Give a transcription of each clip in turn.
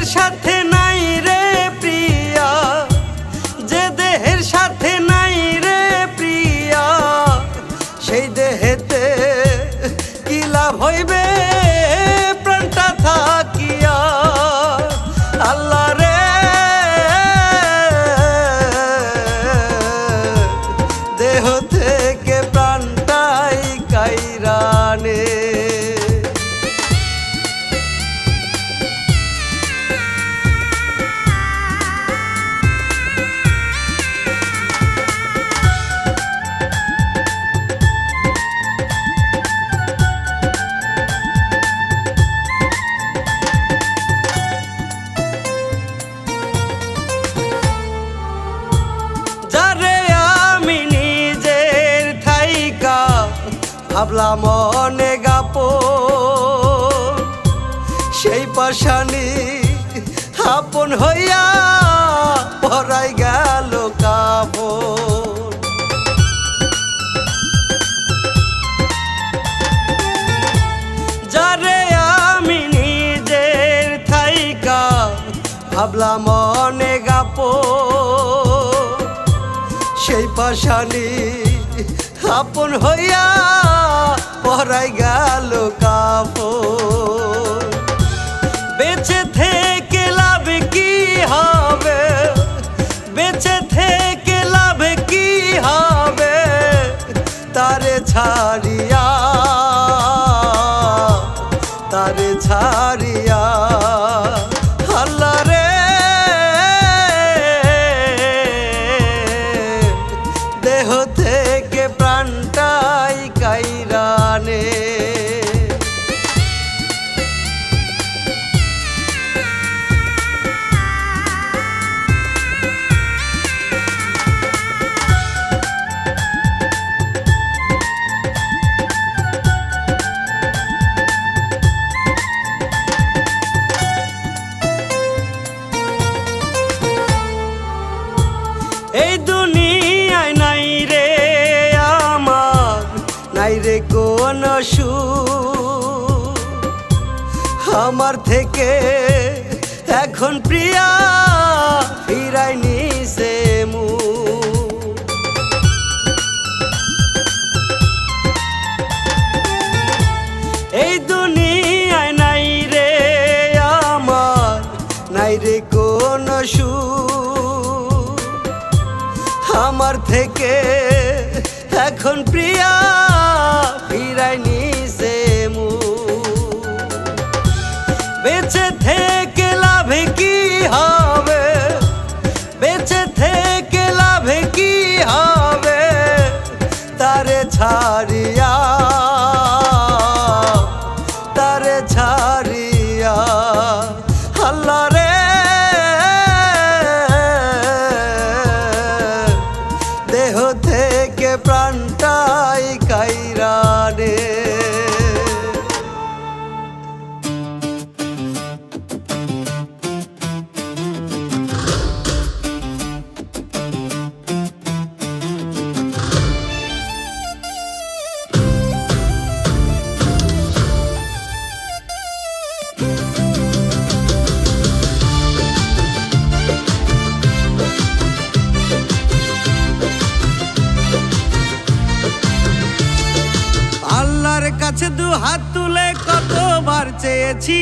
দেহের সাথে নাই রে প্রিয়া, যে দেহের সাথে নাই রে প্রিয়া, সেই দেহেতে কি লাভ হইবে প্রাণটা থাকিয়া। আল্লাহ রে দেহ থেকে প্রাণটাই কাইরানে। যারে আমি নিজের থাইকা ভাবলাম অনেক আপন, সেই পাশানি আপন হইয়া পরাই গেল কাপড়। যারে আমি নিজের থাইকা ভাবলাম অনেক আপন, সেই পাশানি আপন হইয়া পরাই গেল কাপড়। বেঁচে থেকে লাভ কি হবে, বেঁচে থেকে লাভ কি হবে তারে ছাড়িয়া, তারে ছাড়িয়া। আল্লাহ রে দেহ থেকে প্রাণটাই কাইরানে। এই দুনিয়ায় নাই রে আমার, নাই রে কোন সুখ আমার থেকে এখন প্রিয়া ফিরাই নিছে মুখ। এই দুনিয়ায় নাই রে আমার, নাই রে কোন সুখ আমার থেকে এখন প্রিয়া ফিরাই নিছে মুখ। বেঁচে থেকে লাভ কি হবে, বেঁচে থেকে লাভ কি হবে তারে ছাড়িয়া, তারে ছাড়িয়া। আল্লাহ রে দেহ থেকে প্রাণটাই কাইরানে। আল্লাহর কাছে দু হাত তুলে কতবার চেয়েছি,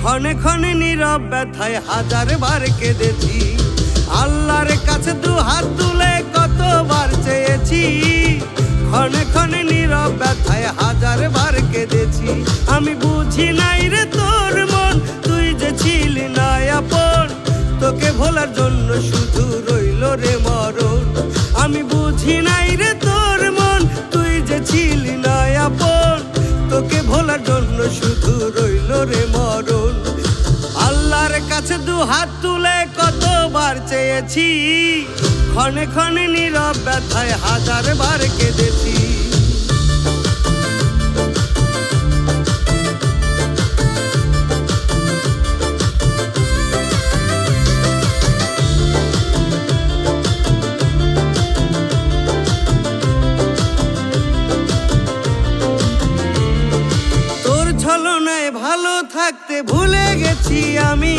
ক্ষণে ক্ষণে নীরব ব্যথায় হাজার বার কেঁদেছি। আল্লাহর কাছে দু হাত তুলে কতবার চেয়েছি, ক্ষণে ক্ষণে নীরব ব্যথায় হাজার বার কেঁদেছি। আমি বুঝি নাই রে তোর মন, তুই যে ছিলি না আপন, তোকে ভোলার জন্য শুধু রইল রে মরণ। আমি বুঝি নাই রে তোর মন, তুই যে ছিলি না আপন, তোকে ভোলার জন্য শুধু রইল রে মরণ। আল্লাহর কাছে দু হাত তুলে কতবার চেয়েছি, ক্ষণে ক্ষণে নীরব ব্যথায় হাজার বার কেঁদেছি। থাকতে ভুলে গেছি আমি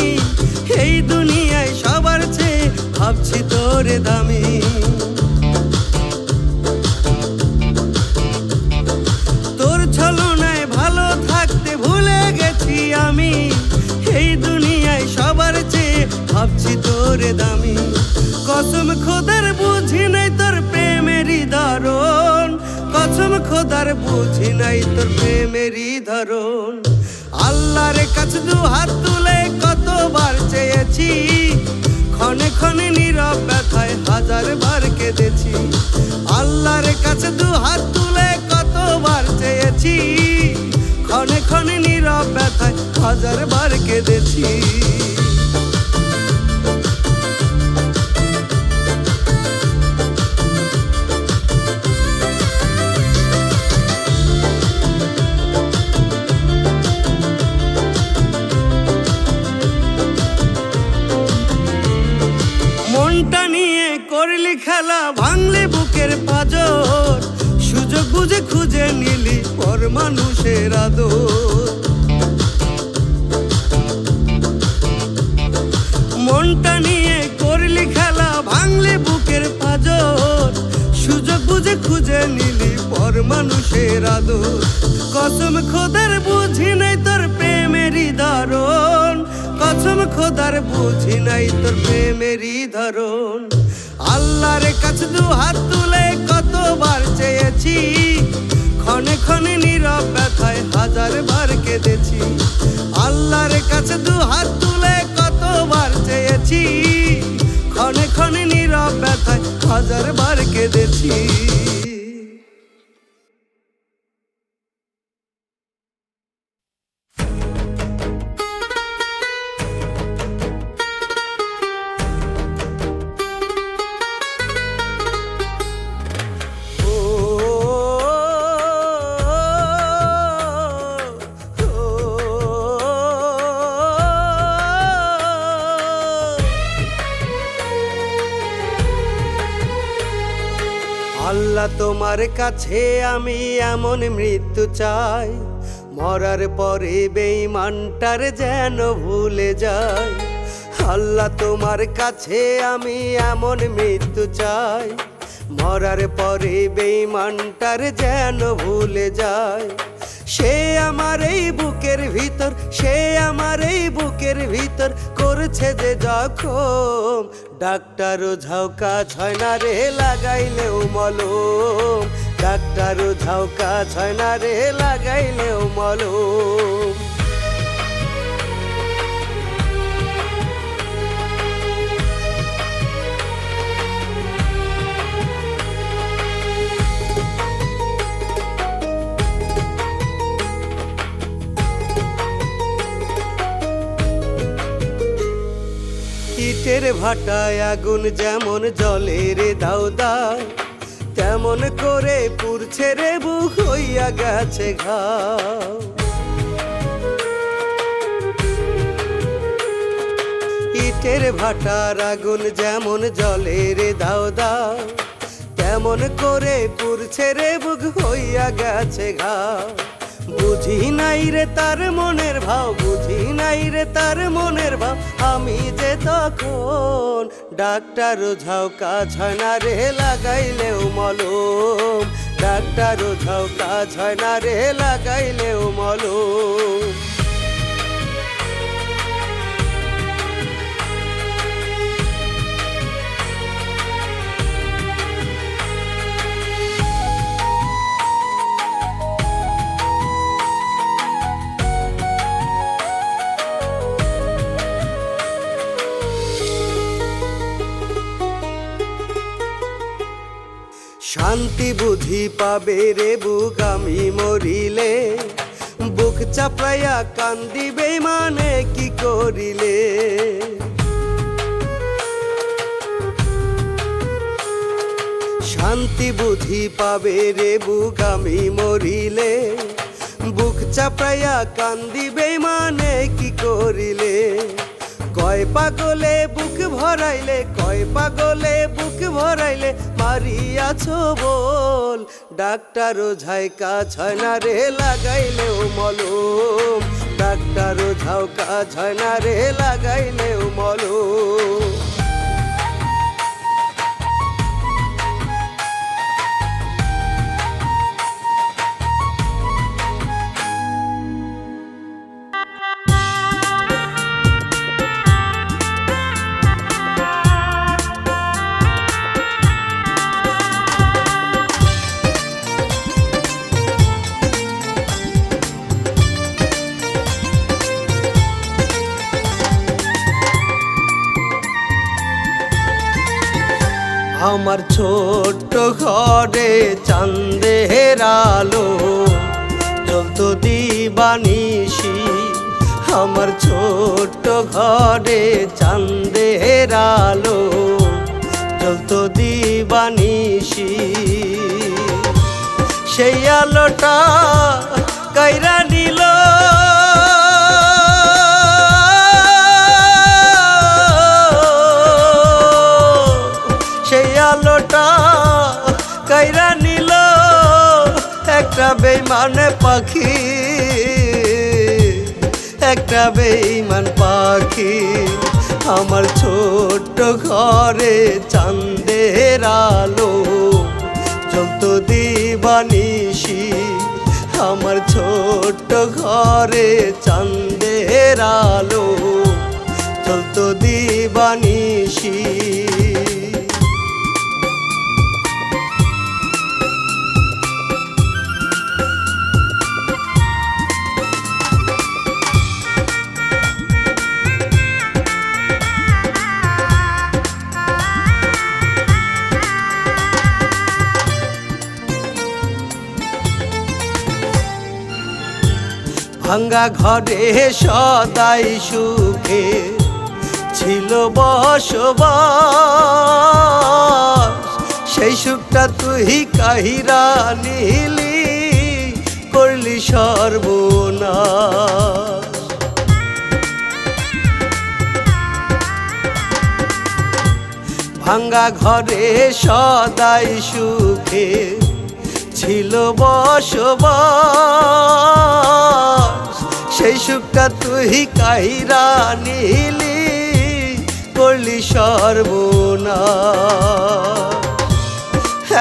খোদার বুঝি নাই তোর প্রেমেরই ধরন। আল্লাহর কাছে দু হাত তুলে কতবার চেয়েছি, ক্ষণে ক্ষণে নীরব ব্যথায় হাজার বার কেঁদেছি। আল্লাহর কাছে দু হাত তুলে কতবার চেয়েছি, ক্ষণে ক্ষণে নীরব ব্যথায় হাজার বার কেঁদেছি। মনটা নিয়ে করলি খেলা, ভাঙলি বুকের পাঁজর, সুযোগ বুঝে খুঁজে নিলি পর মানুষের আদর। মনটা নিয়ে করলি খেলা, ভাঙলি বুকের পাঁজর, সুযোগ বুঝে খুঁজে নিলি পর মানুষের আদর। কসম খোদার বুঝি নাই তোর প্রেমেরই ধরন, কসম খোদার বুঝি নাই তোর প্রেমেরই ধরন। আল্লাহর কাছে দু হাত তুলে কতবার চেয়েছি, ক্ষণে ক্ষণে নীরব ব্যথায় হাজার বার কেঁদেছি। আল্লাহর কাছে দু হাত তুলে কতবার চেয়েছি, ক্ষণে ক্ষণে নীরব ব্যথায় হাজার বার কেঁদেছি। আল্লাহ তোমার কাছে আমি এমন মৃত্যু চাই, মরার পরে বেঈমানটার যেন ভুলে যাই। আল্লাহ তোমার কাছে আমি এমন মৃত্যু চাই, মরার পরে বেঈমানটার যেন ভুলে যাই। সে আমার এই বুকের ভিতর, সে আমার এই বুকের ভিতর করছে যে জখম, ডাক্তার ওঝাও কাজ হয় না রে লাগাইলেও মলম, ডাক্তার ওঝাও কাজ হয় না রে লাগাইলেও মলম। ইটের ভাটায় আগুন যেমন জলে রে দাও দাও, তেমন করে পুড়ছে রে বুক হইয়া গেছে ঘাও। ইটের ভাটার আগুন যেমন জলে রে দাও দাও, তেমন করে পুড়ছে রে বুক হইয়া গেছে ঘাও। বুঝি নাই রে তার মনের ভাব, বুঝি নাই রে তার মনের ভাব, আমি যে তখন ডাক্তার ওঝাও কাজ হয় না রে লাগাইলেও মলম, ডাক্তার ওঝাও কাজ হয় না রে লাগাইলেও মলম। শান্তি বুঝি পাবে রে বুক আমি মরিলে, বুক চাপড়াইয়া কান্দিবে মানে কি করিলে। শান্তি বুঝি পাবে রে বুক আমি মরিলে, বুক চাপড়াইয়া কান্দিবে মানে কি করিলে। কয় পাগলে বুক ভরাইলে, কয় পাগলে বুক ভরাইলে মারিয়াছো বল, ডাক্তার ওঝাই কাজ হয় না রে লাগাইলেও মলম, ডাক্তার ওঝাও কাজ হয় না রে লাগাইলেও মলম। আমার ছোট্ট ঘরে চাঁদের আলো জ্বলতো দিবানিশি। আমার ছোট্ট ঘরে চাঁদের আলো জ্বলতো দিবানিশি। সেই আলোটা কাইরা নিল কাইরা নিল একটা বেঈমান পাখি, একটা বেঈমান পাখি। আমার ছোট্ট ঘরে চাঁদের আলো জ্বলতো দিবানিশি। আমার ছোট্ট ঘরে চাঁদের আলো জ্বলতো দিবানিশি। ভাঙ্গা ঘরে সদাই সুখে ছিল বসবাস। সেই সুখটা তুই কাহিরা নিলি, করলি সর্বনাশ। ভাঙ্গা ঘরে সদাই সুখে ছিল বসবাস। সেই সুখটা তুই কাহিরা নিলি, করলি সর্বনাশ।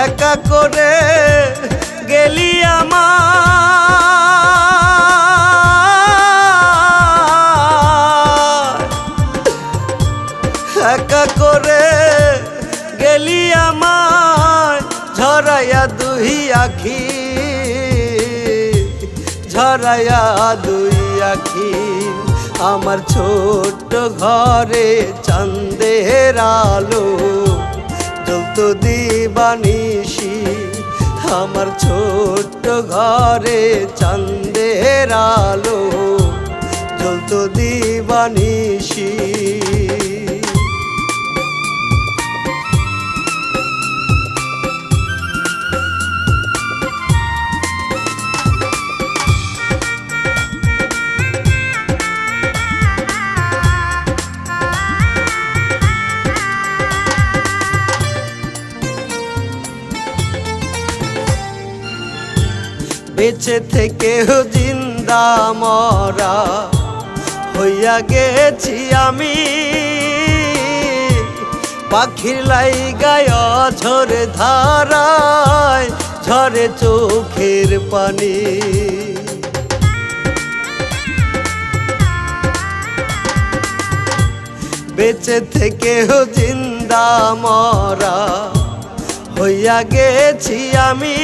একা করে গেলি আমার, একা করে গেলি আমার ঝরাইয়া দুই আখি, ঝরাইয়া দুই আখি। আমার ছোট্ট ঘরে চাঁদের আলো জ্বলতো দিবানিশি। আমার ছোট্ট ঘরে চাঁদের আলো জ্বলতো দিবানিশি। বেঁচে থেকেও জিন্দা মরা হইয়া গেছি আমি। পাখির লাইগায় ঝরে ধারায় ঝরে চোখের পানি। বেঁচে থেকেও জিন্দা মরা হইয়া গেছি আমি।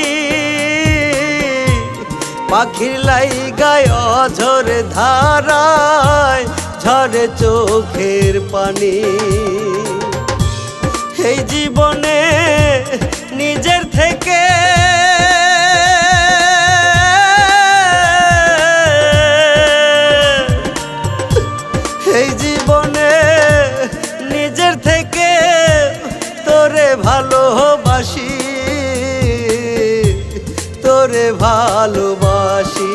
পাখির লাইগায় ঝরে ধারায় ঝরে চোখের পানি। এই জীবনে নিজের থেকে এই জীবনে নিজের থেকে তোরে ভালোবাসি, তোরে ভালোবাসি।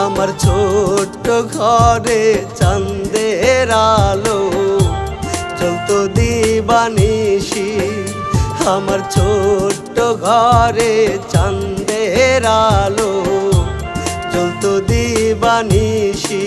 আমার ছোট্ট ঘরে চাঁদের আলো জ্বলতো দিবানিশি। আমার ছোট্ট ঘরে চাঁদের আলো জ্বলতো দিবানিশি।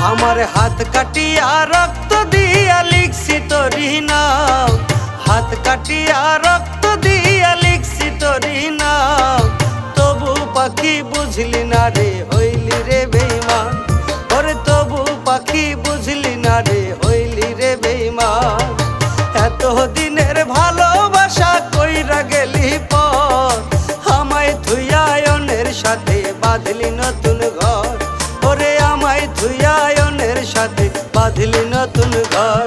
আমার হাত কাটিয়া রক্ত দিয়া লিখছি তোরি নাম, হাত কাটিয়া রক্ত দিয়া লিখছি তোরি নাম। তবু পাখি পাখি বুঝলি না রে হইলি রে বেঈমান, ওরে তবু পাখি বুঝলি না রে হইলি রে বেঈমান। এত দিনের ভালোবাসা কইরা গেলি পর, আমায় থুইয়া অন্যের সাথে বাঁধলি নতুন ঘর, ওরে আমায় থুইয়া অন্যের সাথে বাঁধলি নতুন ঘর।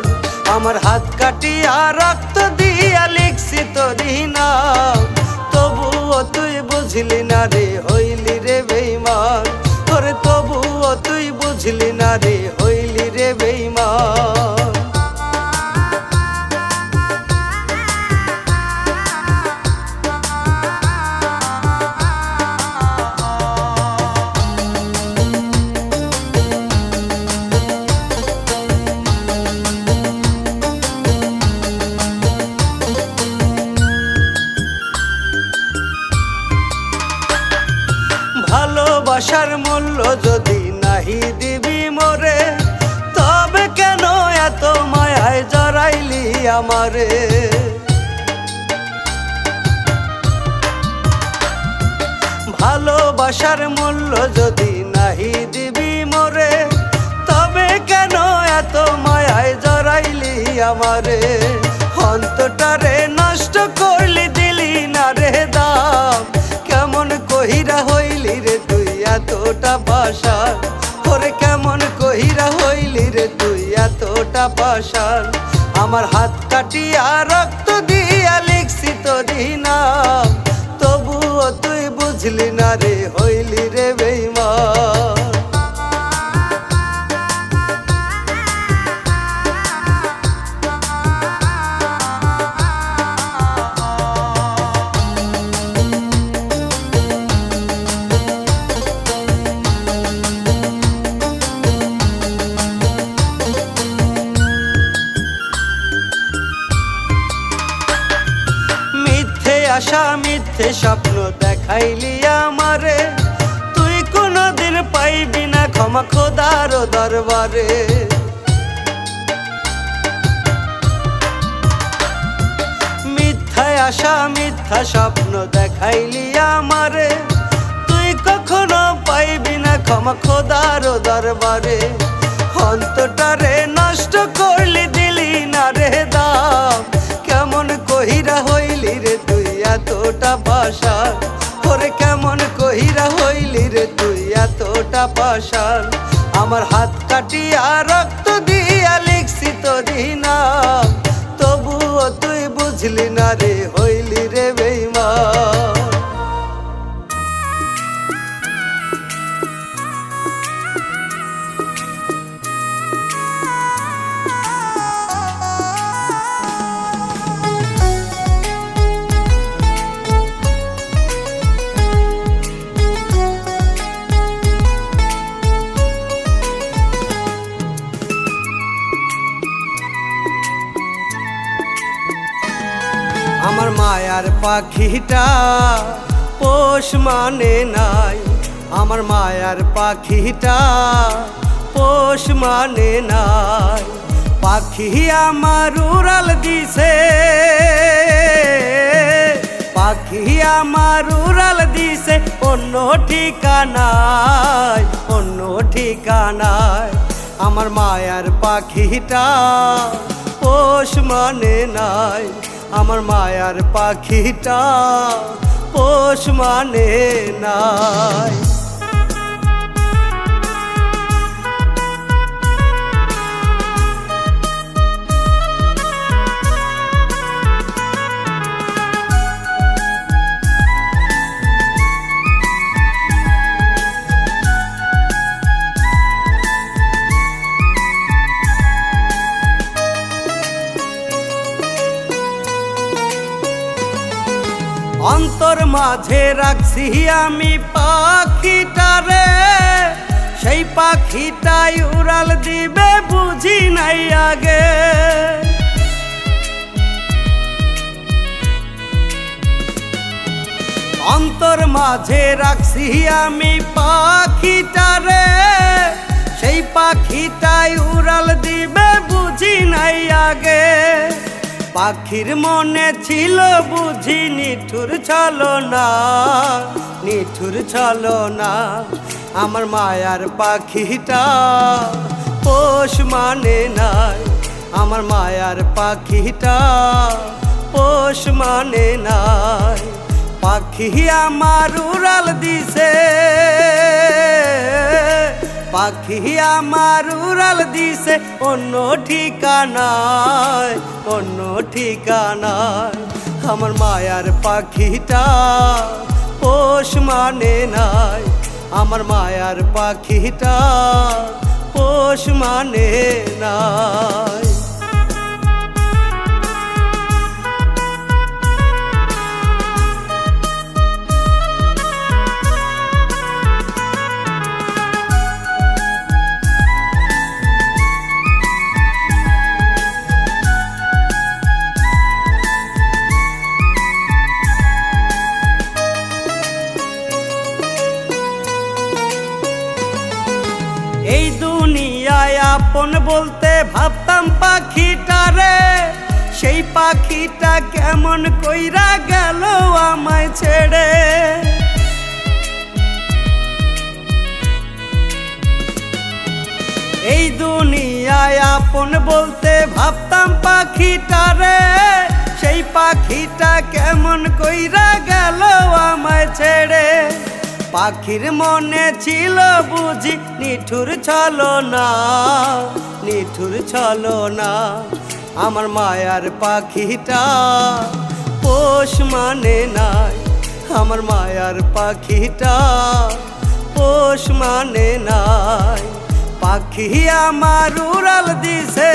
আমার হাত কাটিয়া রক্ত দিয়া লিখছি তোরি নাম, তবুও তুই বুঝলি না রে হইলি রে বেঈমান, ওরে তবুও তুই বুঝলি না রে হইলি রে বেঈমান। ভালোবাসার মূল্য যদি নাহি দিবি মোরে, তবে কেন এত মায়ায় জড়াইলি আমারে। ভালোবাসার মূল্য যদি নাহি দিবি মোরে, তবে কেন এত মায়ায় জড়াইলি আমারে। অন্তরটারে নষ্ট করলি দিলি না রে দাম, কেমন কহিরা হইলি রে তুই এতটা পাষাণ, ওরে কেমন কহিরা হইলি রে তুই এতটা পাষাণ। আমার হাত কাটিয়া রক্ত দিয়া লিখছি তোরি নাম, তবুও তুই বুঝলি না রে হইলি রে বেঈমান। আশা মিথ্যে স্বপ্ন দেখাইলি আমারে, তুই কোনদিন পাইবি না ক্ষমা খোদার দরবারে। মিথ্যা আশা মিথ্যা স্বপ্ন দেখাইলি আমারে, তুই কখনো পাইবি না ক্ষমা খোদার দরবারে। অন্তরটারে নষ্ট করলি দিলি না রে দাম, কেমন কহিরা হইলি রে তুই এতটা পাষাণ, ওরে কেমন কহিরা হইলি রে তুই এতটা পাষাণ। আমার হাত কাটিয়া রক্ত দিয়া লিখছি তোরি নাম, তবুও তুই বুঝলি না রে হইলি রে বেঈমান। আমার মায়ার পাখিটা পোষ মানে নাই, আমার মায়ার পাখিটা পোষ মানে নাই। পাখি আমার উড়াল দিছে, পাখি আমার উড়াল দিছে অন্য ঠিকানায়, অন্য ঠিকানায়। আমার মায়ার পাখিটা পোষ মানে নাই, আমার মায়ার পাখিটা পোষ মানে নাই। অন্তর মাঝে রাখছি আমি পাখিটারে, সেই পাখিটাই উড়াল দিবে বুঝি নাই আগে। অন্তর মাঝে রাখছি আমি পাখিটারে, সেই পাখিটাই উড়াল দিবে বুঝি নাই আগে। পাখির মনে ছিল বুঝি নিঠুর ছলনা, নিঠুর ছলনা। আমার মায়ার পাখিটা পোষ মানে নাই, আমার মায়ার পাখিটা পোষ মানে নাই। পাখি আমার উড়াল দিছে, পাখি আমার উড়াল দিছে অন্য ঠিকানায়, অন্য ঠিকানায়। আমার মায়ার পাখিটা পোষ মানে নাই, আমার মায়ার পাখিটা পোষ মানে নাই। এই দুনিয়ায় আপন বলতে ভাবতাম পাখিটারে, সেই পাখিটা কেমন কইরা গেল আমায় ছেড়ে। এই দুনিয়ায় আপন বলতে ভাবতাম পাখিটারে, সেই পাখিটা কেমন কইরা গেল আমায় ছেড়ে। পাখির মনে ছিল বুঝি নিঠুর ছলনা, নিঠুর ছলনা। আমার মায়ার পাখিটা পোষ মানে নাই, আমার মায়ার পাখিটা পোষ মানে নাই। পাখি আমার উড়াল দিছে,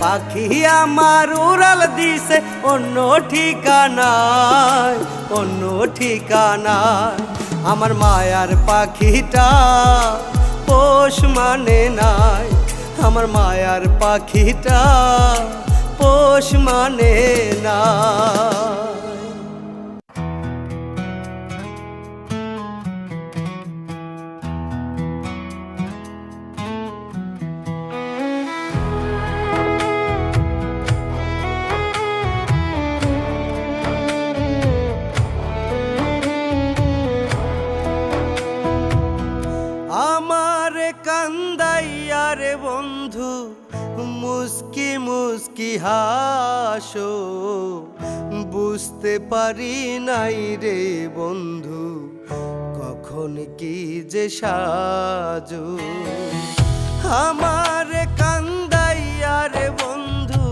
পাখি আমার উড়াল দিছে অন্য ঠিকানায়, অন্য ঠিকানায়। আমার মায়ার পাখিটা পোষ মানে নাই, আমার মায়ার পাখিটা পোষ মানে নাই। আমার কান্দাইয়া রে বন্ধু মুস্কি মুস্কি হাসো, বুঝতে পারি নাই রে বন্ধু কখন কি যে সাজো। আমার কান্দাইয়া রে বন্ধু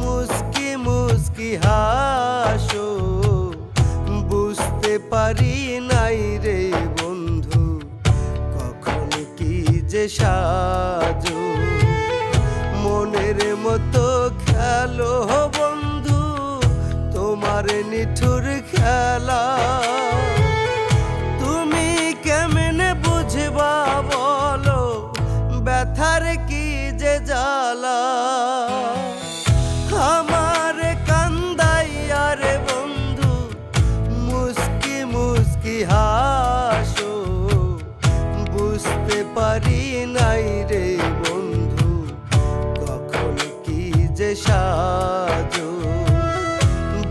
মুস্কি মুস্কি হাসো, বুঝতে পারি নাই রে বন্ধু কখন কি যে সাজো। মনের মতো খেলো বন্ধু তোমার নিঠুর খেলা, তুমি কেমনে বুঝবা বলো ব্যথার কি যে জ্বালা। আমার কান্দাইয়া রে বন্ধু মুস্কি মুস্কি হাসো, বুঝতে পারি নাই রে বন্ধু কখন কি যে সাজো।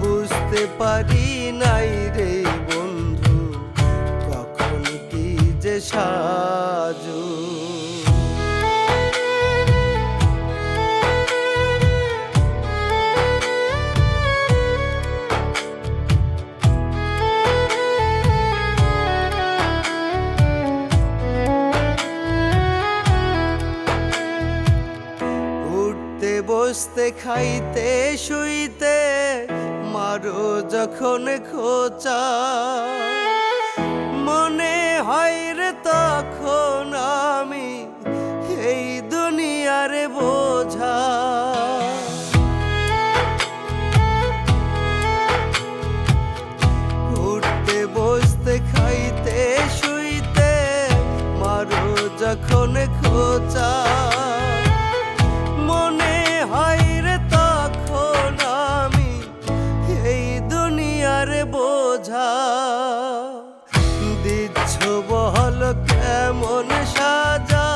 বুঝতে পারি নাই রে বন্ধু কখন কি যে সাজো। বসতে খাইতে শুইতে মারো যখন খোঁচা, মনে হয় রে তখন আমি এই দুনিয়ার বোঝা। উঠতে বসতে খাইতে শুইতে মারো যখন খোঁচা, মনে হয় রে তখন আমি এই দুনিয়ার বোঝা। দিচ্ছ বল কেমন সাজা,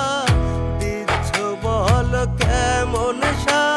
দিচ্ছ বল কেমন সাজা।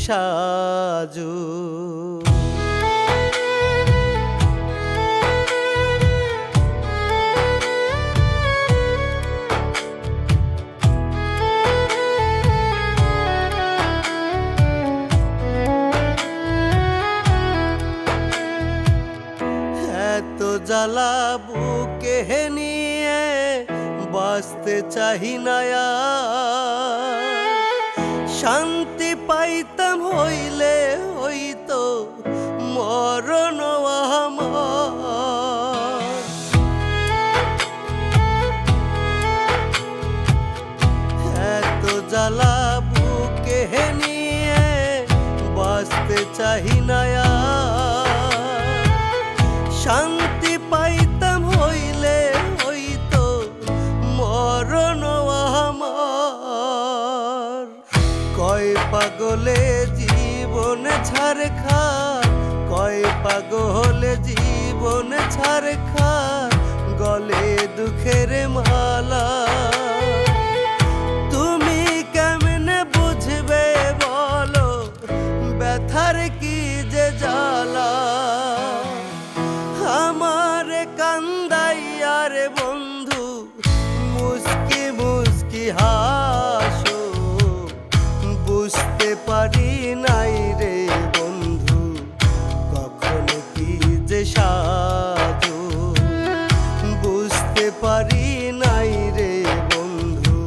সাজু। এত জ্বালা বুকে নিয়ে বাঁচতে চাহি না আর, শান্তি পাইতাম হইলে হইতো মরণ আমার। এত জ্বালা বুকে নিয়ে বাঁচতে চাহি না আর, শান্তি পাইতাম হইলে হইতো মরণ আমার। কয় পাগলে জীবন ছাড় খা, কয় পাগলে জীবন ছাড় খা, গলে দুঃখের মালা। তুমি কেমনে বুঝবে বলো ব্যথার কি যে জ্বালা। আমার কান্দাইয়ার বন্ধু মুস্কি মুস্কি হাসো, বুঝতে পারি নাই রে বন্ধু কখন কি যে সাজো। বুঝতে পারি নাই রে বন্ধু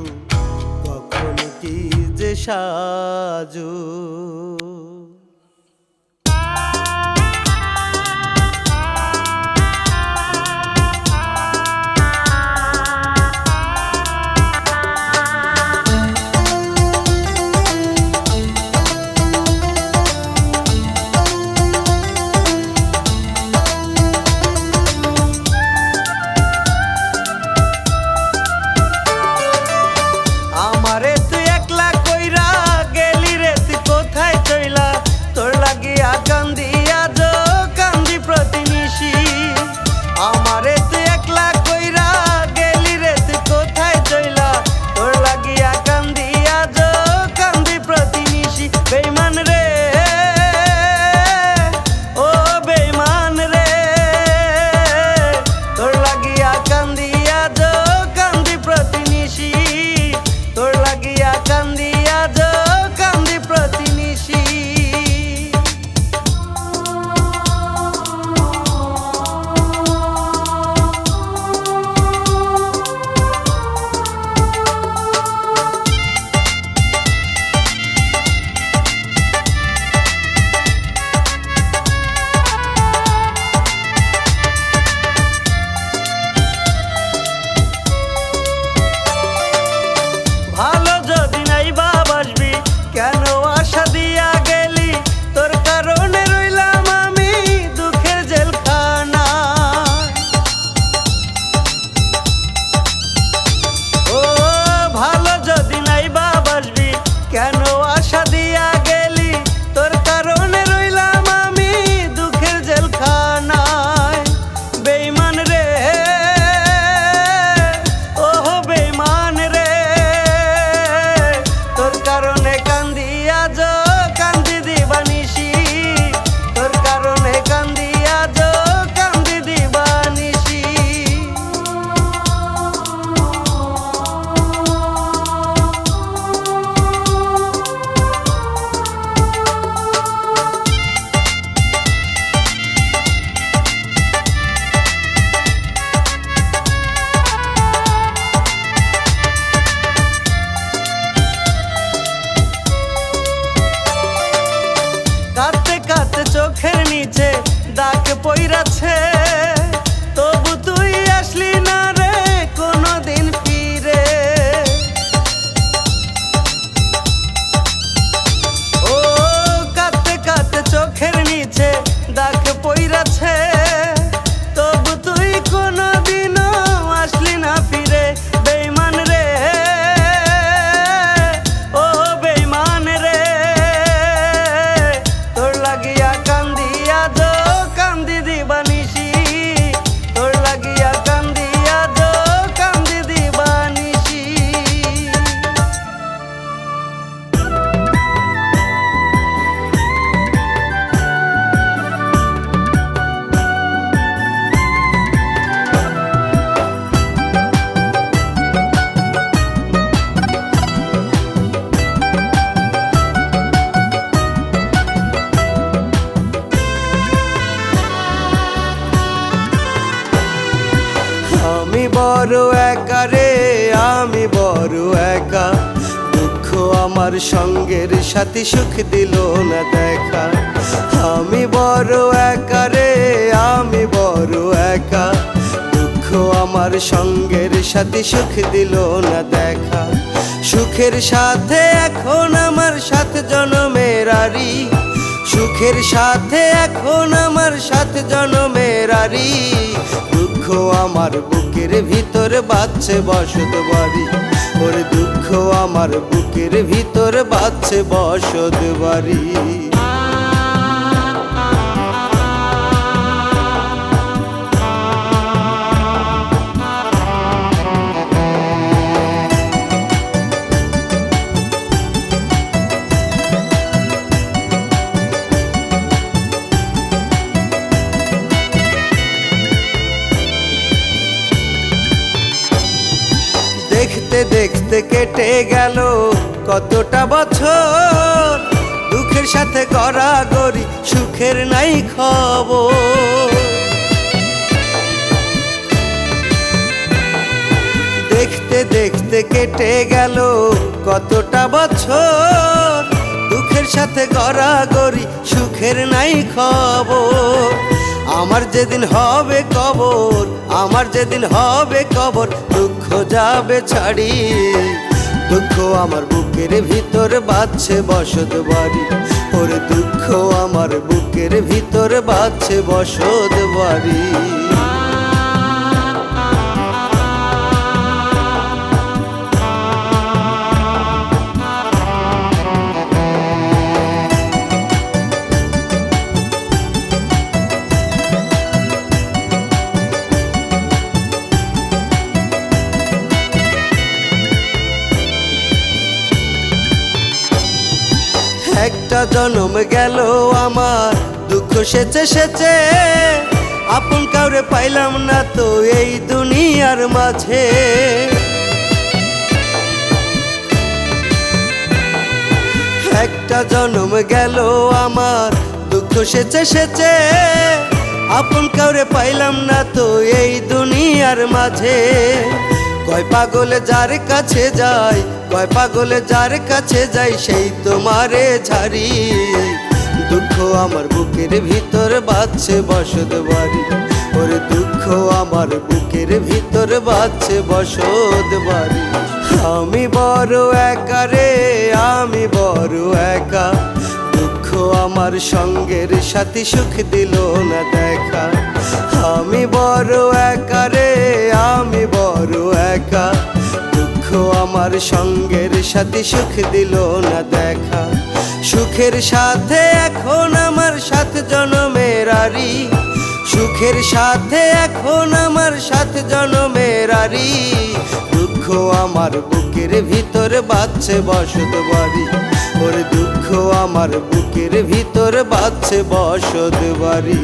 কখন কি যে সাজো। আমারে তুই একলা কইরা গেলি রে, তুই কোথায় চইলা? তোর লাগিয়া কান্দি আজ কান্দি প্রতিনিশি। আমারে তুই একলা কইরা গেলি রে, তুই কোথায় চইলা? তোর লাগিয়া কান্দি আজ কান্দি প্রতিনিশি। বেঈমান রে ও বেঈমান রে, তোর লাগিয়া কান্দি আজ কান্দি প্রতিনিশি। তোর লাগিয়া কান্দি আজ কান্দি প্রতিনিশি। ভালো যদি নাই বা বাসবি কেন আশা দিয়া গেলি? তোর কারণে রইলাম আমি দুঃখের জেলখানা। ও ভালো যদি নাই বা বাসবি কেন আশা দিয়া গেলি? তোর কারণে রইলাম আমি দুঃখের জেলখানায়। বেঈমান রে ও বেঈমান রে, তোর কারণে কান্দি আজ কান্দি দিবানিশি। তোর কারণে কান্দি আজ কান্দি দিবানিশি। কাঁদতে কাঁদতে চোখের নিচে দাগ পইরাছে, তবু তুই আসলি না রে কোনদিন ফিরে। ও কাঁদতে কাঁদতে চোখের নিচে দাগ পইরাছে, তবু তুই কোনদিনও আসলি না ফিরে। বেঈমান রে ও বেঈমান রে, তোর লাগিয়া কান্দি আজ কান্দি দিবানিশি। বড় একা, দুঃখ আমার সঙ্গের সাথী, সুখ দিল না দেখা। আমি বড় একা রে, আমি বড় একা, দুঃখ আমার সঙ্গের সাথী, সুখ দিল না দেখা। সুখের সাথে এখন আমার 7 জনমের আরি, সুখের সাথে এখন আমার 7 জনমের আরি, দুঃখ আমার বুকের ভিতর বাজছে বসত বাড়ি, ওরে দুঃখ আমার বুকের ভিতর বাজছে বসত বাড়ি। দেখতে দেখতে কেটে গেল কতটা বছর, দুঃখের সাথে গড়াগড়ি, সুখের নাই খবর। দেখতে দেখতে কেটে গেল কতটা বছর, দুঃখের সাথে গড়াগড়ি, সুখের নাই খবর। আমার যেদিন হবে কবর, আমার যেদিন হবে কবর, দুঃখ যাবে ছাড়ি, দুঃখ আমার বুকের ভিতর বাজছে বসত বাড়ি, ওরে দুঃখ আমার বুকের ভিতর বাজছে বসত বাড়ি। একটা জনম গেল আমার, দুঃখ সেচে সেচে, আপন কাউরে পাইলাম না তো এই দুনিয়ার মাঝে। একটা জনম গেল আমার, দুঃখ সেচে সেচে, আপন কাউরে পাইলাম না তো এই দুনিয়ার মাঝে। কয় পাগলে যার কাছে যাই, কয় পাগলে যার কাছে যাই, সেই তোমারে ছাড়ি, দুঃখ আমার বুকের ভিতর বাজছে বসত বাড়ি, ওরে দুঃখ আমার বুকের ভিতর বাজছে বসত বাড়ি। আমি বড় একা রে, আমি বড় একা, দুঃখ আমার সঙ্গের সাথী, সুখ দিল না দেখা। আমি বড় একা রে, আমি বড় একা, দুঃখ আমার সঙ্গের সাথী, সুখ দিল না দেখা। সুখের সাথে এখন আমার 7 জনমের আরি, সুখের সাথে এখন আমার 7 জনমের আরি, দুঃখ আমার বুকের ভিতর বাজছে বসত বাড়ি, ওরে দুঃখ আমার বুকের ভিতর বাজছে বসত বাড়ি।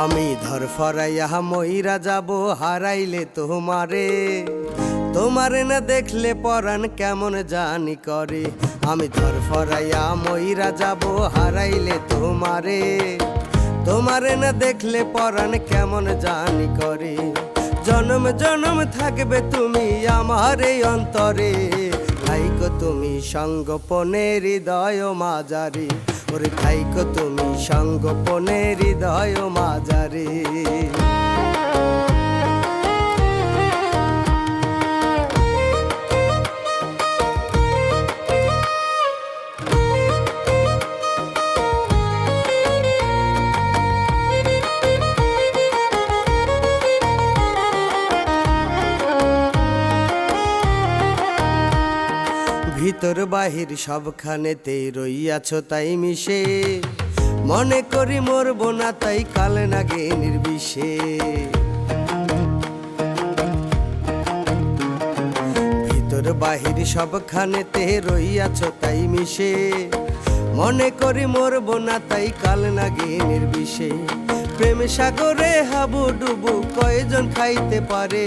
আমি ধরফরাইয়া মইরা যাব হারাইলে তোমারে, তোমারে না দেখলে পরাণ কেমন জানি করে। আমি ধরফরাইয়া মইরা যাব হারাইলে তোমারে, তোমারে না দেখলে পরাণ কেমন জানি করে। জনম জনম থাকবে তুমি আমার এই অন্তরে, থাইকো তুমি সঙ্গোপনে হৃদয় মাঝারে, ওরে থাইকো তুমি সঙ্গোপনে হৃদয় মাঝারে। ভিতর বাহির সবখানেতেই রইয়াছ তাই মিশে, মনে করি মরব না তাই কাল নাগে নির্বিষে। ভিতর বাহির সবখানেতে রইয়াছ তাই মিশে, মনে করি মরব না তাই কাল নাগে নির্বিষে। প্রেম সাগরে হাবুডুবু কয়জন খাইতে পারে,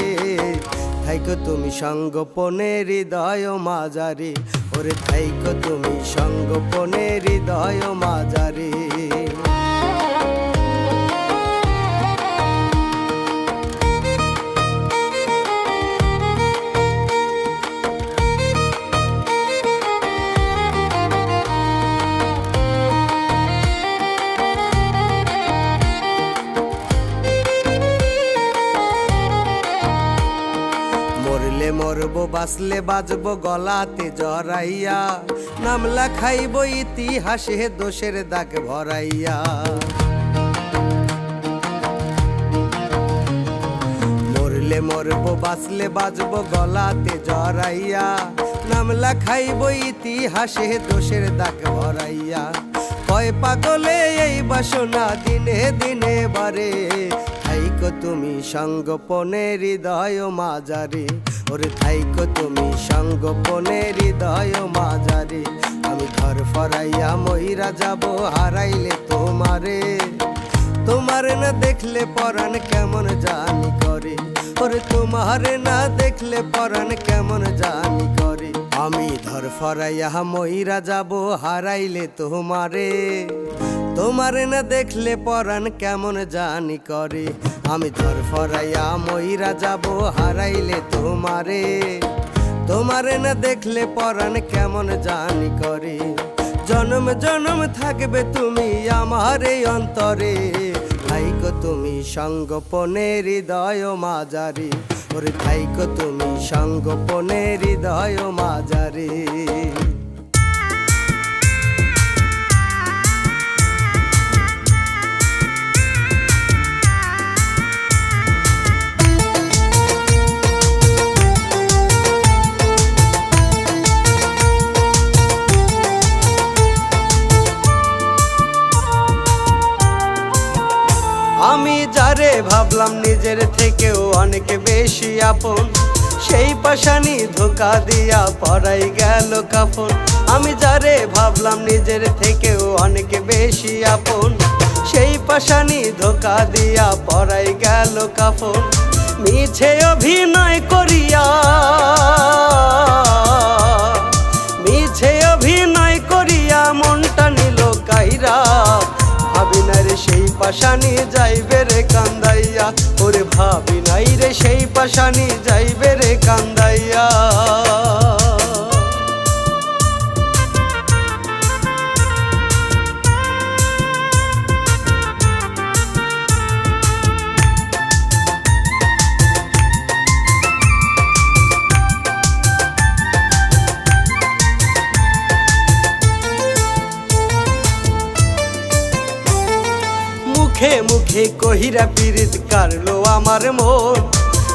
থাইকো তুমি সঙ্গোপনে হৃদয় মাঝারে, ওরে থাইকো তুমি সঙ্গোপনে হৃদয় মাঝারে। মরলে মরব বাঁচলে বাজব গলাতে জড়াইয়া, নাম লেখাইব ইতিহাসে দোষের দাগ ভরাইয়া। মরলে মরব বাঁচলে বাজব গলাতে জড়াইয়া, নাম লেখাইব ইতিহাসে দোষের দাগ ভরাইয়া। কয় পাগলে এই বাসনা দিনে দিনে বারে, থাইকো তুমি সঙ্গোপনে হৃদয় মাঝারে, ওরে থাইকো তুমি সঙ্গোপনে হৃদয় মাঝারে। আমি ঘর ফরাইয়া মইরা যাব হারাইলে তোমারে, তোমারে না দেখলে পরাণ কেমন জানি করে, ওরে তোমারে না দেখলে পরাণ কেমন জানি করে। আমি ধর ফরাইয়া মইরা যাব হারাইলে তোমারে, তোমারে না দেখলে পরাণ কেমন জানি করে। আমি ধর ফরাইয়া মইরা যাব হারাইলে তোমারে, তোমারে না দেখলে পরাণ কেমন জানি করে। জনম জনম থাকবে তুমি আমার এই অন্তরে, থাইকো তুমি সঙ্গোপনে হৃদয় মাঝারে, ওরে থাইকো তুমি সঙ্গোপনে হৃদয় মাঝারে। আমি যারে ভাবলাম নিজের থেকেও অনেক বেশি আপন, সেই পাশানি ধোকা দিয়া পরাই গেল কাফন। আমি যারে ভাবলাম নিজের থেকেও অনেক বেশি আপন, সেই পাশানি ধোকা দিয়া পরাই গেল কাফন। মিছে অভিনয় করিয়া, মিছে অভিনয় করিয়া মনটা নিল কাইরা, ভাবি নাই রে সেই পাশানি যাইবে রে কান্দাইয়া, ওরে ভাবি নাই রে সেই পাশানি যাইবে রে কান্দাইয়া। মুখে মুখে কহিরা পীড়িত কারলো আমার মন,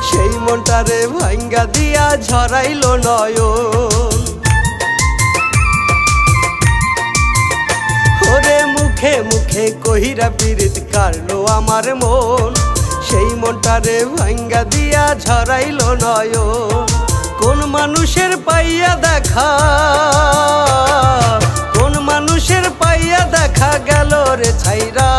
সেই মনটারে ভাঙ্গা দিয়া ঝরাইলো নয়ন। ওরে মুখে মুখে কহিরা পীড়িত কারলো আমার মন, সেই মনটারে ভাঙ্গা দিয়া ঝরাইলো নয়ন। কোন মানুষের পাইয়া দেখা, কোন মানুষের পাইয়া দেখা গেল রে ছাইরা,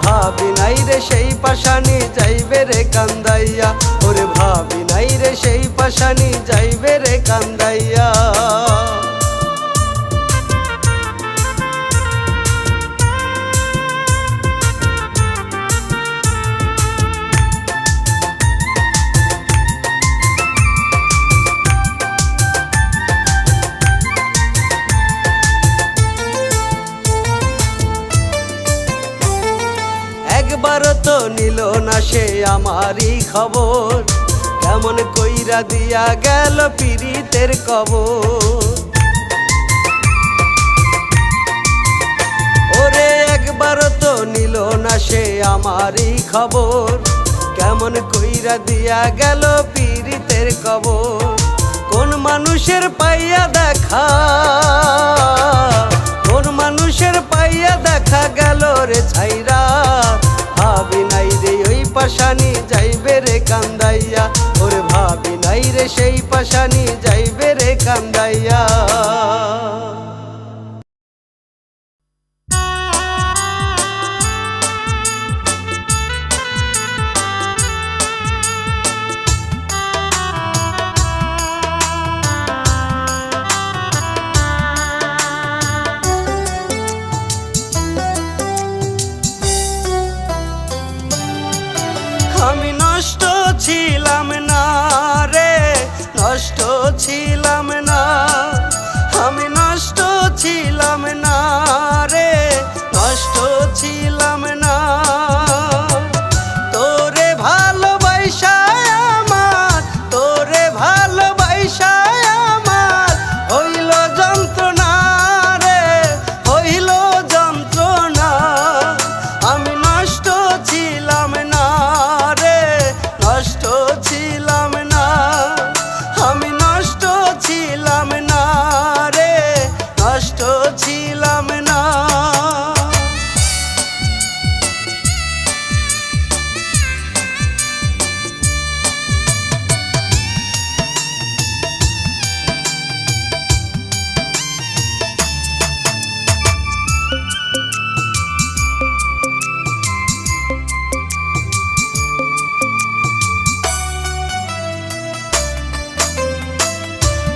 ভাবি নাই রে সেই পাশানি যাইবে রে কান্দাইয়া, ওরে ভাবি নাই রে সেই পাশানি যাইবে রে কান্দাইয়া। একবার তো নিল না সে আমারই খবর, কেমন কইরা দিয়া গেল পীড়িতের কবর। ওরে একবার তো নিল না সে আমারই খবর, কেমন কইরা দিয়া গেল পীড়িতের কবর। কোন মানুষের পাইয়া দেখা, কোন মানুষের পাইয়া দেখা গেল রে ছাইরা, ভাবি নাই রে ওই পাশানি যাইবে রে কান্দাইয়া, ওরে ভাবি নাই রে সেই পাশানি যাইবে রে কান্দাইয়া। নষ্ট ছিলাম না রে, নষ্ট ছিলাম না, আমি নষ্ট ছিলাম না রে, নষ্ট ছিলাম না। তোরে ভালোবাসা আমার, তোরে ভালোবাসা আমার হইল যন্ত্রণা রে, হইল যন্ত্রণা। আমি নষ্ট ছিলাম না রে, নষ্ট ছিলাম না, আমি নষ্ট ছিলাম না রে, নষ্ট ছিলাম না।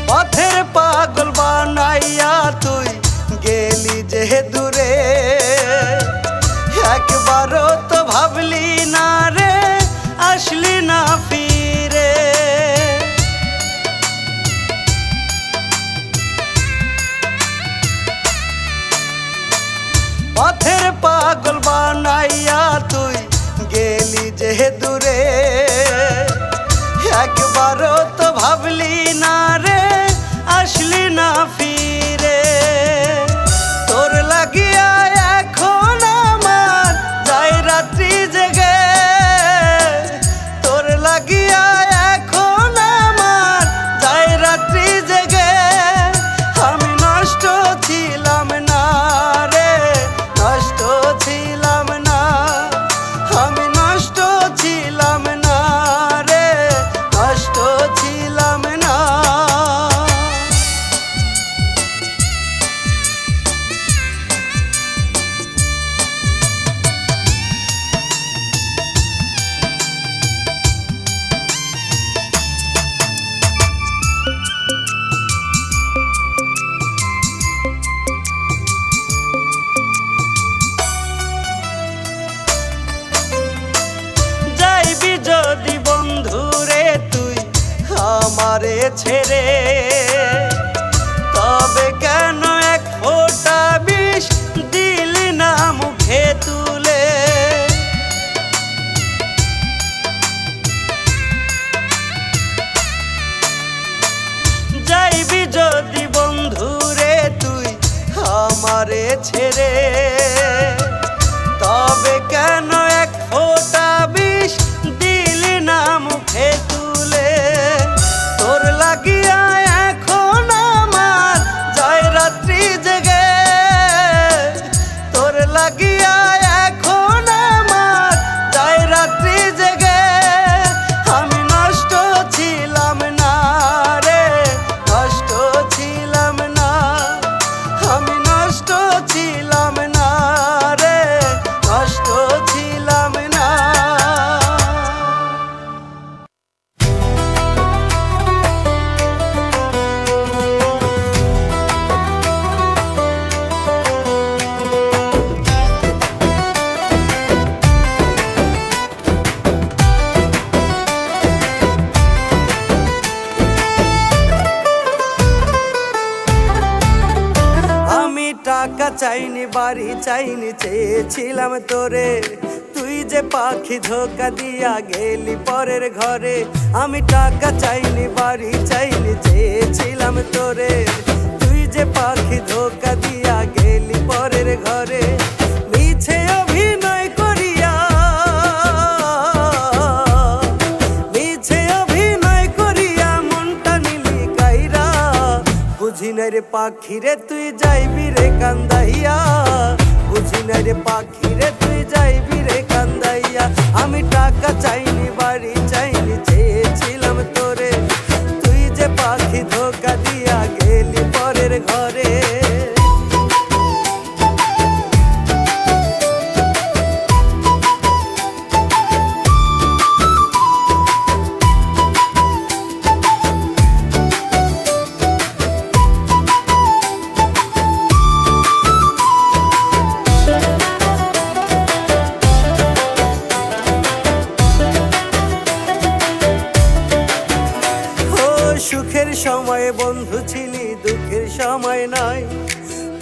পথের পাগল বানাইয়া তুই গেলি যে দূরে, একবারও তো ভাবলি না রে, আসলি না ফিরে। পথের পাগল বানাইয়া তুই গেলি যে দূরে, একবারও তো ভাবলি না রে, আসলি না ফিরে। তোর লাগিয়া এখন আমার যাই রাত্রি জেগে, তোর লাগিয়া এখন আমার যাই রাত্রি জেগে। আমি নষ্ট ছিলাম না রে, নষ্ট ছিলাম না, আমি নষ্ট ছিলাম না রে, নষ্ট ছিলাম না। যাইবি যদি বন্ধুরে তুই আমারে ছেড়ে, তবে কেন এক ফোঁটা বিষ দিলি না মুখে তুলে। যাইবি যদি বন্ধুরে তুই আমারে ছেড়ে, তবে কেন এক ফোঁটা বিষ দিলি না মুখে তুলে। তোর লাগিয়া এখন আমার যায় রাত্রি জেগে, তোর লাগিয়া এখন আমার যায় রাত্রি জেগে। আমি নষ্ট ছিলাম না রে, নষ্ট ছিলাম না, আমি নষ্ট ছিলাম না রে, নষ্ট ছিলাম না। আমি টাকা চাইনি, বাড়ি চাইনি, চেয়েছিলাম তোরে, তুই যে পাখি ধোকা দিয়া গেলি পরের ঘরে। আমি টাকা চাইনি, বাড়ি চাইনি, চেয়েছিলাম তোরে, তুই যে পাখি ধোকা দিয়া গেলি পরের ঘরে। মিছে অভিনয় করিয়া, মিছে অভিনয় করিয়া মনটা নিলি কাইরা। বুঝি না রে পাখি রে তুই যাইবি রে কান্দাইয়া, বুঝি না রে পাখি রে তুই যাইবি রে কান্দাইয়া। আমি টাকা চাইনি, বাড়ি চাইনি, চেয়েছিলাম তোরে, তুই যে পাখি ধোকা দিয়া গেলি পরের ঘরে। সময়ে বন্ধু ছিলি, দুঃখের সময় নাই।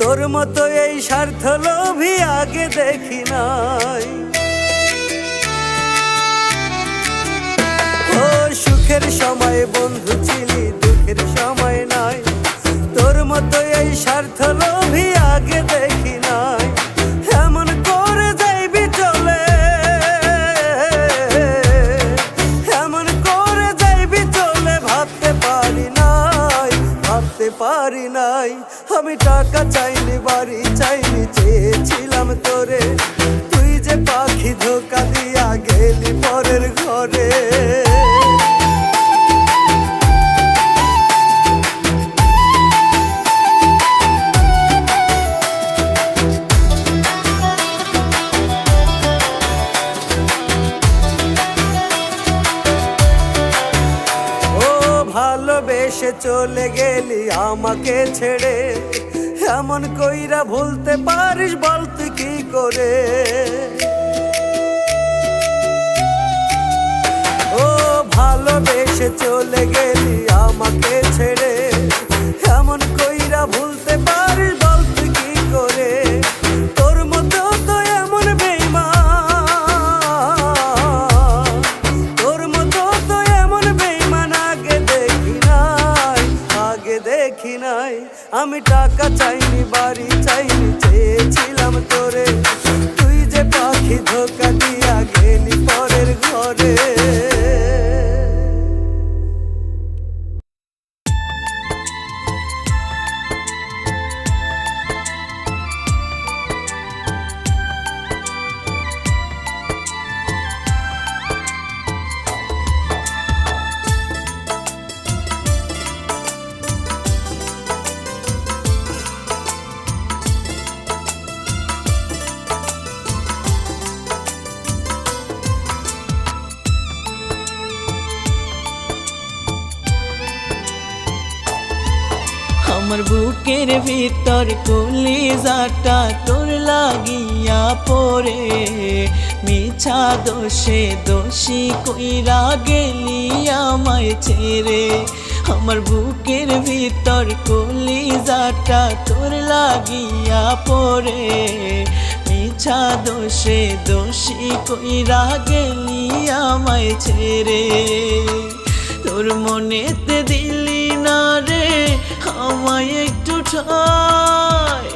তোর মতো এই স্বার্থ লোভী আগে দেখি নাই। ও সুখের সময় বন্ধু ছিলি, দুঃখের সময় নাই। তোর মতো এই স্বার্থ লোভী আগে দেখি নাই। এমন করে যাইবি চলে, এমন করে যাইবি চলে ভাবতে পারি নাই, ভাবতে পারি নাই। আমি টাকা চাইনি, বাড়ি চাইনি, চেয়েছিলাম তোরে। তুই যে পাখি ধোকা দিয়া গেলি পরের ঘরে। ভালোবেসে চলে গেলি আমাকে ছেড়ে, এমন কইরা ভুলতে পারিস বল তুই কি করে। ও ভালোবেসে চলে গেলি আমাকে ছেড়ে, এমন কইরা ভুলতে পারিস বল তুই কি করে। তোর মতো তো এমন বেঈমান, তোর মতো তো এমন বেঈমান আগে দেখি নাই, আগে দেখি নাই। আমি টাকা চাইনি, বাড়ি চাইনি, চেয়েছিলাম তোরে। তুই যে পাখি ধোকা দিয়া গেলি পরের ঘরে। আমার বুকের ভিতর কলিজাটা তোর লাগিয়া পড়ে, মিছা দোষে দোষী কইরা গেলি আমায় ছেড়ে। আমার বুকের ভিতর কলিজাটা তোর লাগিয়া পড়ে, মিছা দোষে দোষী কইরা গেলি আমায় ছেড়ে। তোর মনেতে দিলি না রে আমায় একটু ঠাই,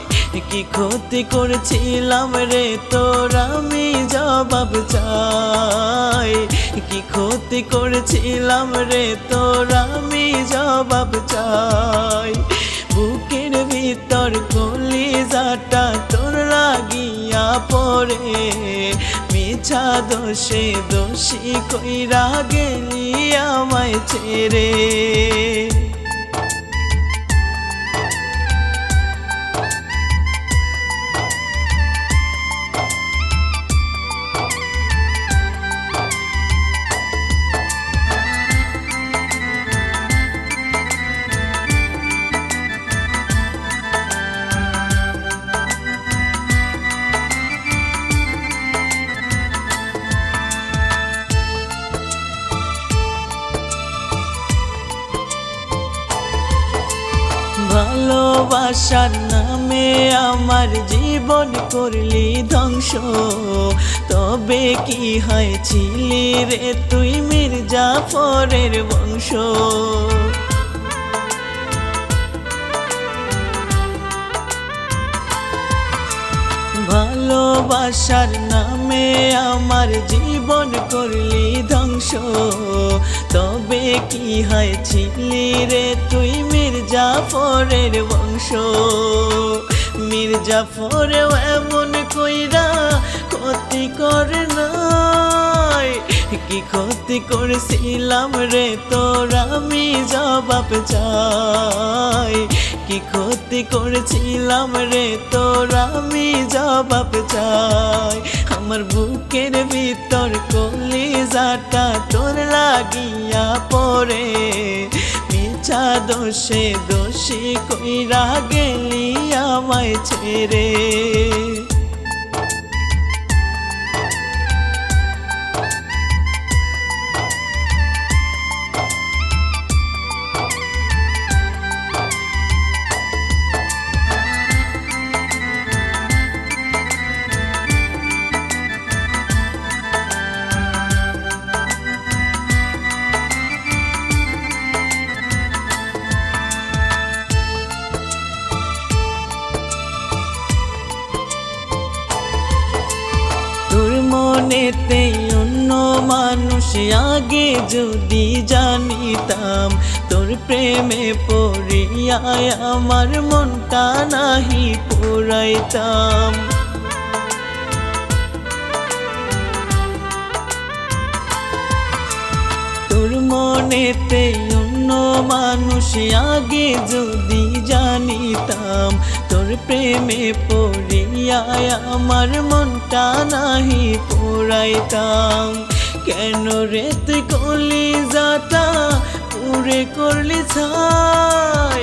কি ক্ষতি করেছিলাম রে তোর আমি জবাব চাই। কি ক্ষতি করেছিলাম রে তোর আমি জবাব চাই। বুকের ভিতর কলিজাটা তোর লাগিয়া পড়ে, মিছা দোষে দোষী কইরা গেলি আমায় ছেড়ে। ভালোবাসার নামে আমার জীবন করলি ধ্বংস, তবে কি হয়েছিলি রে তুই মির্জাফরের বংশ। ভালোবাসার নামে আমার জীবন করলি ধ্বংস, তবে কি হয়েছিলি রে তুই মির্জাফরের বংশ। মির্জাফরেও এমন কইরা ক্ষতি করে নাই, কি ক্ষতি করেছিলাম রে তোর আমি জবাব চাই। কি ক্ষতি করেছিলাম রে তোর আমি জবাব চাই। আমার বুকের ভিতর কলিজাটা তোর লাগিয়া পড়ে, মিছা দোষে দোষী কইরা গেলি আমায় ছেড়ে। মনেতে অন্য মানুষ আগে যদি জানিতাম, তোর প্রেমে পড়িয়া আমার মনটা নাহি পুরাইতাম। তোর মনেতে অন্য মানুষ আগে যদি জানিতাম, তোর প্রেমে পড়িয়া আমার মনটা নাহি পুরাইতাম। কেন রে তুই কলিজাটা পুরে করলি ছাই,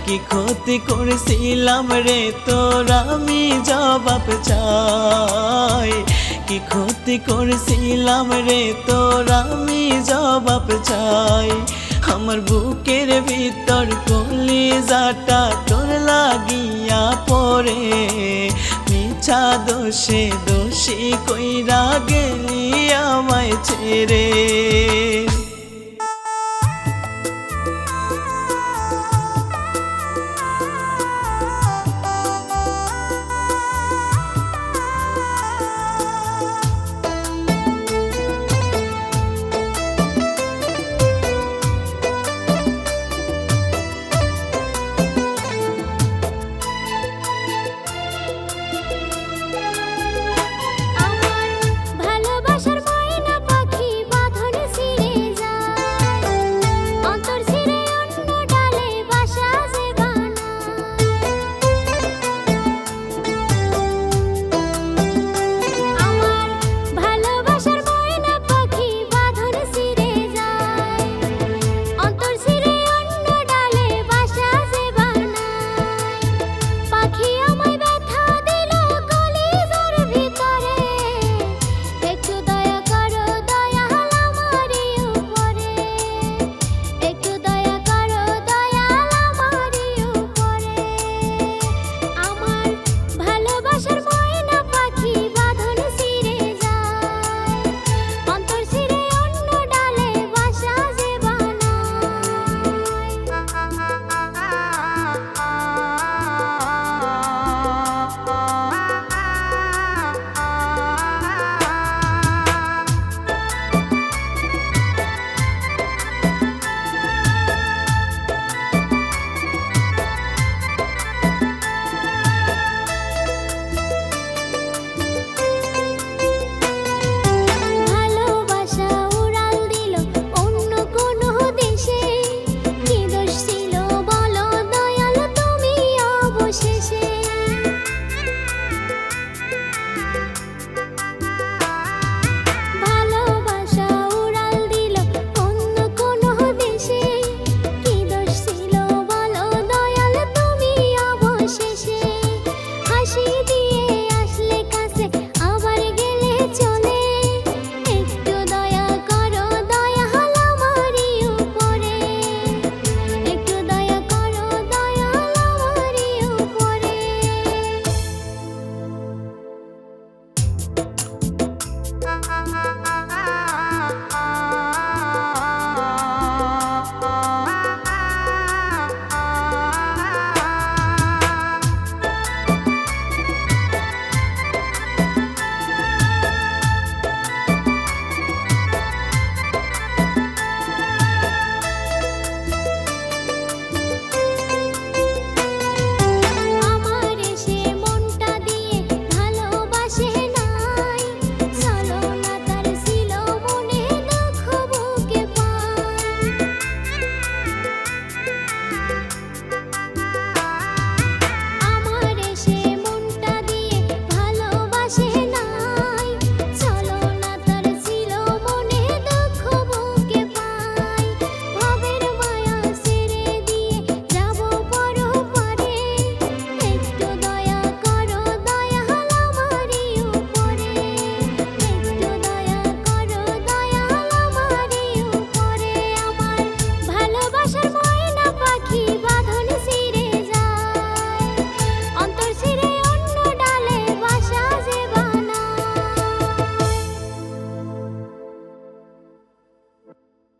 কি ক্ষতি করেছিলাম রে তোর আমি জবাব চাই। কি ক্ষতি করেছিলাম রে তোর আমি জবাব চাই। আমার বুকের ভিতর কলিজাটা তোর লাগিয়া পড়ে, মিছা দোষে দোষী কইরা গেলি আমায় ছেড়ে।